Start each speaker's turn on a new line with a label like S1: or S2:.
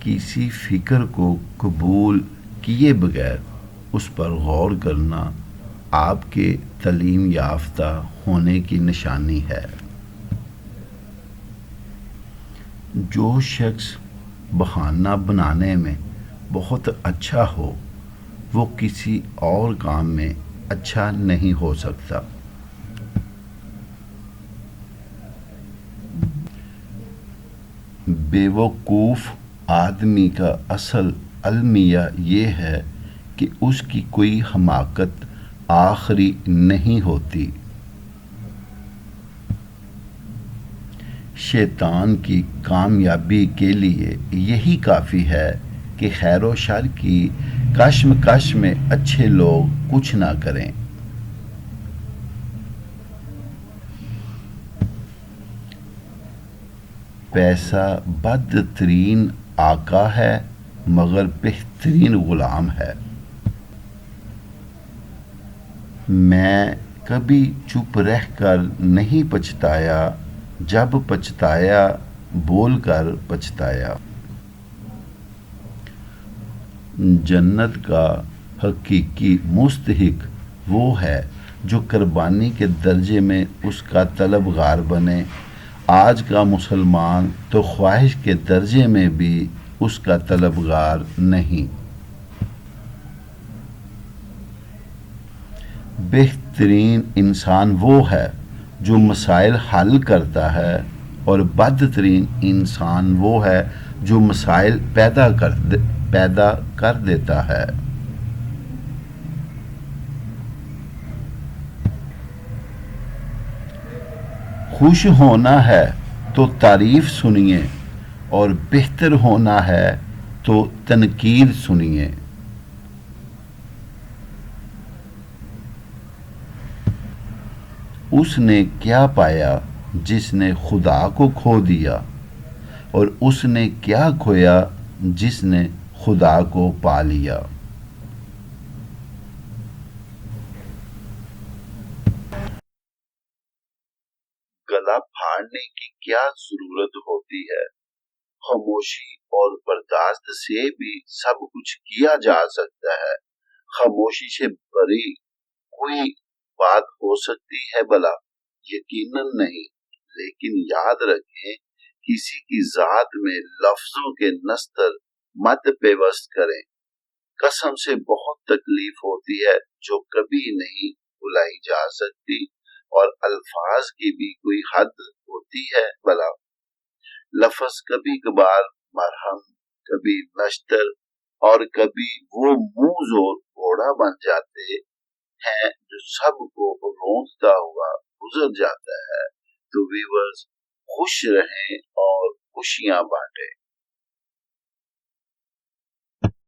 S1: کسی فکر کو قبول کیے بغیر اس پر غور کرنا آپ کے تعلیم یافتہ ہونے کی نشانی ہے۔ جو شخص بہانہ بنانے میں بہت اچھا ہو وہ کسی اور کام میں اچھا نہیں ہو سکتا۔ بیوقوف آدمی کا اصل المیہ یہ ہے کہ اس کی کوئی حماقت آخری نہیں ہوتی۔ شیطان کی کامیابی کے لیے یہی کافی ہے کہ خیر و شر کی کشمکش میں اچھے لوگ کچھ نہ کریں۔ پیسہ بدترین آقا ہے مگر بہترین غلام ہے۔ میں کبھی چپ رہ کر نہیں پچھتایا، جب پچھتایا بول کر پچھتایا۔ جنت کا حقیقی مستحق وہ ہے جو قربانی کے درجے میں اس کا طلبگار بنے۔ آج کا مسلمان تو خواہش کے درجے میں بھی اس کا طلبگار نہیں۔ بہترین انسان وہ ہے جو مسائل حل کرتا ہے اور بدترین انسان وہ ہے جو مسائل پیدا کر دیتا ہے۔ خوش ہونا ہے تو تعریف سنیے اور بہتر ہونا ہے تو تنقید سنیے۔ اس نے کیا پایا جس نے خدا کو کھو دیا، اور اس نے کیا کھویا جس نے خدا کو پا لیا۔ گلا پھاڑنے کی کیا ضرورت ہوتی ہے؟ خاموشی اور برداشت سے بھی سب کچھ کیا جا سکتا ہے۔ خاموشی سے بڑی کوئی بات ہو سکتی ہے بھلا؟ یقیناً نہیں، لیکن یاد رکھیں کسی کی ذات میں لفظوں کے نستر مت پیوست کریں۔ قسم سے بہت تکلیف ہوتی ہے جو کبھی نہیں بھلائی جا سکتی، اور الفاظ کی بھی کوئی حد ہوتی ہے بھلا؟ لفظ کبھی کبھار مرہم، کبھی نشتر اور کبھی وہ منہ زور گھوڑا بن جاتے ہیں جو سب کو روندتا ہوا گزر جاتا ہے۔ تو ویورز خوش رہیں اور خوشیاں بانٹیں۔